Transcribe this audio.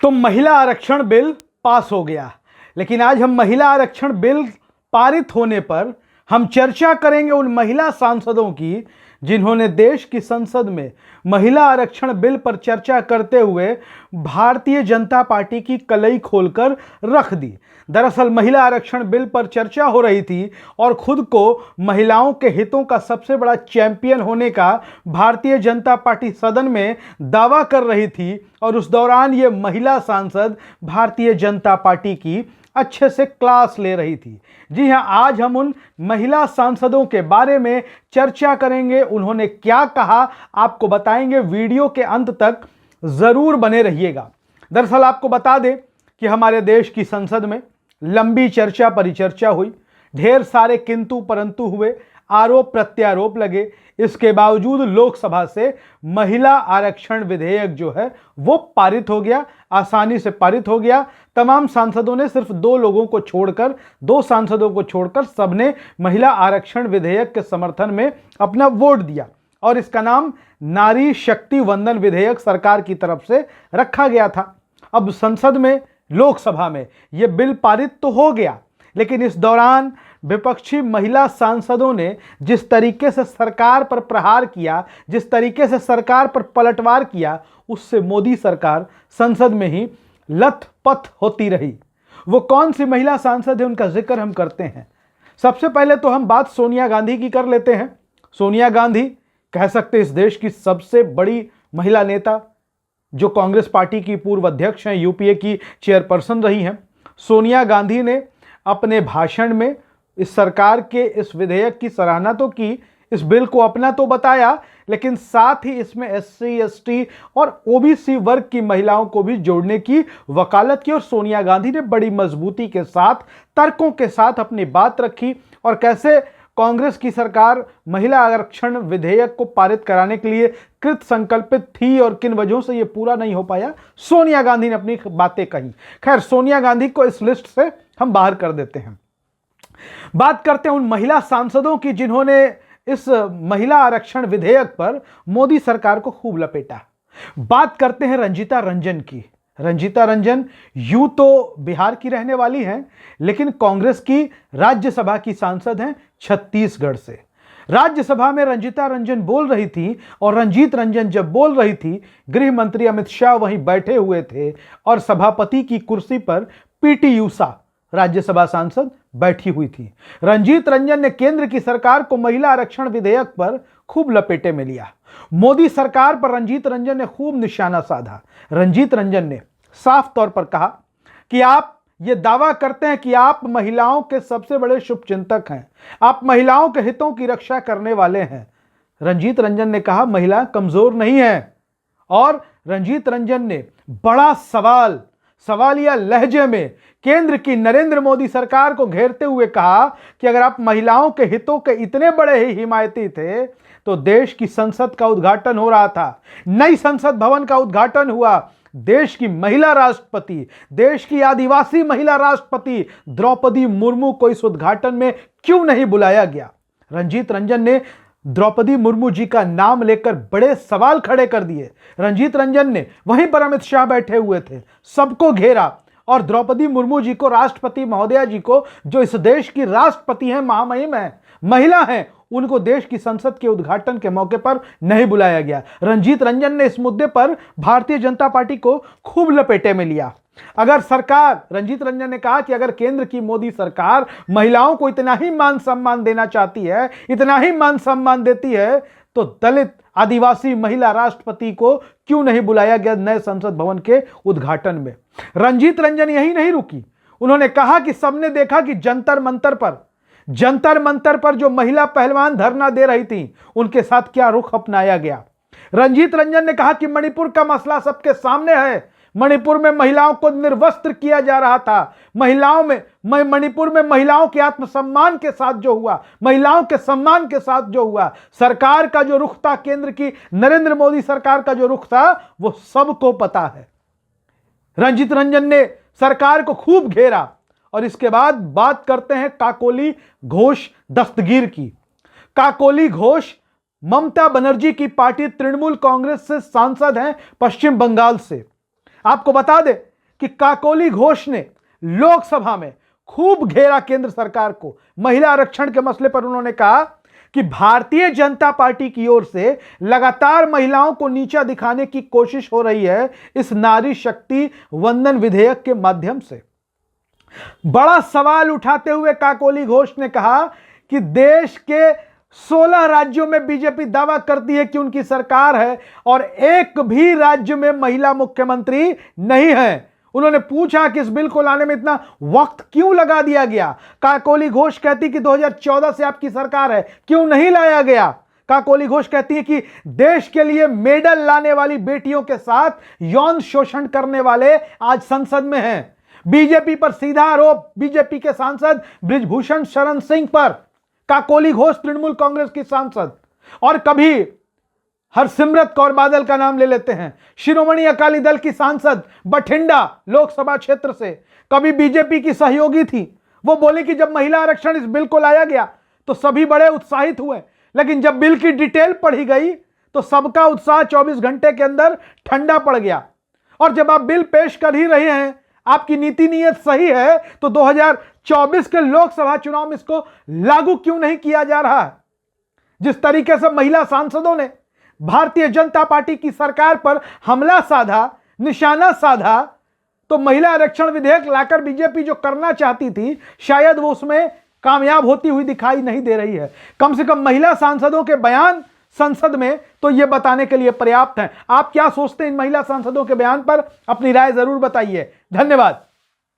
तो महिला आरक्षण बिल पास हो गया, लेकिन आज हम महिला आरक्षण बिल पारित होने पर हम चर्चा करेंगे उन महिला सांसदों की जिन्होंने देश की संसद में महिला आरक्षण बिल पर चर्चा करते हुए भारतीय जनता पार्टी की कलई खोलकर रख दी। दरअसल महिला आरक्षण बिल पर चर्चा हो रही थी और खुद को महिलाओं के हितों का सबसे बड़ा चैंपियन होने का भारतीय जनता पार्टी सदन में दावा कर रही थी, और उस दौरान ये महिला सांसद भारतीय जनता पार्टी की अच्छे से क्लास ले रही थी। जी हां, आज हम उन महिला सांसदों के बारे में चर्चा करेंगे। उन्होंने क्या कहा आपको बताएंगे, वीडियो के अंत तक जरूर बने रहिएगा। दरअसल आपको बता दें कि हमारे देश की संसद में लंबी चर्चा परिचर्चा हुई, ढेर सारे किंतु परंतु हुए, आरोप प्रत्यारोप लगे। इसके बावजूद लोकसभा से महिला आरक्षण विधेयक जो है वो पारित हो गया, आसानी से पारित हो गया। तमाम सांसदों ने, सिर्फ दो सांसदों को छोड़कर सबने महिला आरक्षण विधेयक के समर्थन में अपना वोट दिया, और इसका नाम नारी शक्ति वंदन विधेयक सरकार की तरफ से रखा गया था। अब संसद में, लोकसभा में यह बिल पारित तो हो गया, लेकिन इस दौरान विपक्षी महिला सांसदों ने जिस तरीके से सरकार पर प्रहार किया, जिस तरीके से सरकार पर पलटवार किया, उससे मोदी सरकार संसद में ही लथपथ होती रही। वो कौन सी महिला सांसद है, उनका जिक्र हम करते हैं। सबसे पहले तो हम बात सोनिया गांधी की कर लेते हैं। सोनिया गांधी कह सकते इस देश की सबसे बड़ी महिला नेता, जो कांग्रेस पार्टी की पूर्व अध्यक्ष हैं, यूपीए की चेयरपर्सन रही हैं। सोनिया गांधी ने अपने भाषण में इस सरकार के इस विधेयक की सराहना तो की, इस बिल को अपना तो बताया, लेकिन साथ ही इसमें एससी, एसटी और ओबीसी वर्ग की महिलाओं को भी जोड़ने की वकालत की, और सोनिया गांधी ने बड़ी मजबूती के साथ, तर्कों के साथ अपनी बात रखी, और कैसे कांग्रेस की सरकार महिला आरक्षण विधेयक को पारित कराने के लिए कृत संकल्पित थी और किन वजहों से यह पूरा नहीं हो पाया, सोनिया गांधी ने अपनी बातें कही। खैर, सोनिया गांधी को इस लिस्ट से हम बाहर कर देते हैं। बात करते हैं उन महिला सांसदों की जिन्होंने इस महिला आरक्षण विधेयक पर मोदी सरकार को खूब लपेटा। बात करते हैं रंजीता रंजन की। रंजीता रंजन यूं तो बिहार की रहने वाली हैं, लेकिन कांग्रेस की राज्यसभा की सांसद हैं छत्तीसगढ़ से। राज्यसभा में रंजीता रंजन बोल रही थी, और रंजीत रंजन जब बोल रही थी, गृह मंत्री अमित शाह वहीं बैठे हुए थे, और सभापति की कुर्सी पर पीटी ऊषा राज्यसभा सांसद बैठी हुई थी। रंजीत रंजन ने केंद्र की सरकार को महिला आरक्षण विधेयक पर खूब लपेटे में लिया। मोदी सरकार पर रंजीत रंजन ने खूब निशाना साधा। रंजीत रंजन ने साफ तौर पर कहा कि आप ये दावा करते हैं कि आप महिलाओं के सबसे बड़े शुभचिंतक हैं, आप महिलाओं के हितों की रक्षा करने वाले हैं। रंजीत रंजन ने कहा महिला कमजोर नहीं है, और रंजीत रंजन ने बड़ा सवालिया लहजे में केंद्र की नरेंद्र मोदी सरकार को घेरते हुए कहा कि अगर आप महिलाओं के हितों के इतने बड़े ही हिमायती थे तो देश की संसद का उद्घाटन हो रहा था, नई संसद भवन का उद्घाटन हुआ, देश की महिला राष्ट्रपति, देश की आदिवासी महिला राष्ट्रपति द्रौपदी मुर्मू को इस उद्घाटन में क्यों नहीं बुलाया गया। रंजीत रंजन ने द्रौपदी मुर्मू जी का नाम लेकर बड़े सवाल खड़े कर दिए। रंजीत रंजन ने, वहीं पर अमित शाह बैठे हुए थे, सबको घेरा, और द्रौपदी मुर्मू जी को, राष्ट्रपति महोदया जी को, जो इस देश की राष्ट्रपति हैं, महामहिम हैं, महिला हैं, उनको देश की संसद के उद्घाटन के मौके पर नहीं बुलाया गया। रंजीत रंजन ने इस मुद्दे पर भारतीय जनता पार्टी को खूब लपेटे में लिया। अगर सरकार, रंजीत रंजन ने कहा कि अगर केंद्र की मोदी सरकार महिलाओं को इतना ही मान सम्मान देना चाहती है, इतना ही मान सम्मान देती है, तो दलित आदिवासी महिला राष्ट्रपति को क्यों नहीं बुलाया गया नए संसद भवन के उद्घाटन में। रंजीत रंजन यही नहीं रुकी, उन्होंने कहा कि सबने देखा कि जंतर मंतर पर जो महिला पहलवान धरना दे रही थी, उनके साथ क्या रुख अपनाया गया। रंजीत रंजन ने कहा कि मणिपुर का मसला सबके सामने है, मणिपुर में महिलाओं को निर्वस्त्र किया जा रहा था, मणिपुर में महिलाओं के आत्मसम्मान के साथ जो हुआ, महिलाओं के सम्मान के साथ जो हुआ, सरकार का जो रुख था, केंद्र की नरेंद्र मोदी सरकार का जो रुख था, वो सबको पता है। रंजीत रंजन ने सरकार को खूब घेरा। और इसके बाद बात करते हैं काकोली घोष दस्तगीर की। काकोली घोष ममता बनर्जी की पार्टी तृणमूल कांग्रेस से सांसद हैं पश्चिम बंगाल से। आपको बता दें कि काकोली घोष ने लोकसभा में खूब घेरा केंद्र सरकार को। महिला आरक्षण के मसले पर उन्होंने कहा कि भारतीय जनता पार्टी की ओर से लगातार महिलाओं को नीचा दिखाने की कोशिश हो रही है इस नारी शक्ति वंदन विधेयक के माध्यम से। बड़ा सवाल उठाते हुए काकोली घोष ने कहा कि देश के 16 राज्यों में बीजेपी दावा करती है कि उनकी सरकार है और एक भी राज्य में महिला मुख्यमंत्री नहीं है। उन्होंने पूछा कि इस बिल को लाने में इतना वक्त क्यों लगा दिया गया। काकोली घोष कहती कि 2014 से आपकी सरकार है, क्यों नहीं लाया गया। काकोली घोष कहती है कि देश के लिए मेडल लाने वाली बेटियों के साथ यौन शोषण करने वाले आज संसद में हैं। बीजेपी पर सीधा आरोप बीजेपी के सांसद बृजभूषण शरण सिंह पर। काकोली घोष तृणमूल कांग्रेस की सांसद, और कभी हरसिमरत कौर बादल का नाम ले लेते हैं, शिरोमणि अकाली दल की सांसद बठिंडा लोकसभा क्षेत्र से, कभी बीजेपी की सहयोगी थी। वो बोली कि जब महिला आरक्षण इस बिल को लाया गया तो सभी बड़े उत्साहित हुए, लेकिन जब बिल की डिटेल पढ़ी गई तो सबका उत्साह 24 घंटे के अंदर ठंडा पड़ गया। और जब आप बिल पेश कर ही रहे हैं, आपकी नीति नीयत सही है, तो 2024 के लोकसभा चुनाव में इसको लागू क्यों नहीं किया जा रहा है। जिस तरीके से महिला सांसदों ने भारतीय जनता पार्टी की सरकार पर हमला साधा, निशाना साधा, तो महिला आरक्षण विधेयक लाकर बीजेपी जो करना चाहती थी शायद वो उसमें कामयाब होती हुई दिखाई नहीं दे रही है। कम से कम महिला सांसदों के बयान संसद में तो यह बताने के लिए पर्याप्त है। आप क्या सोचते हैं इन महिला सांसदों के बयान पर? अपनी राय जरूर बताइए। धन्यवाद।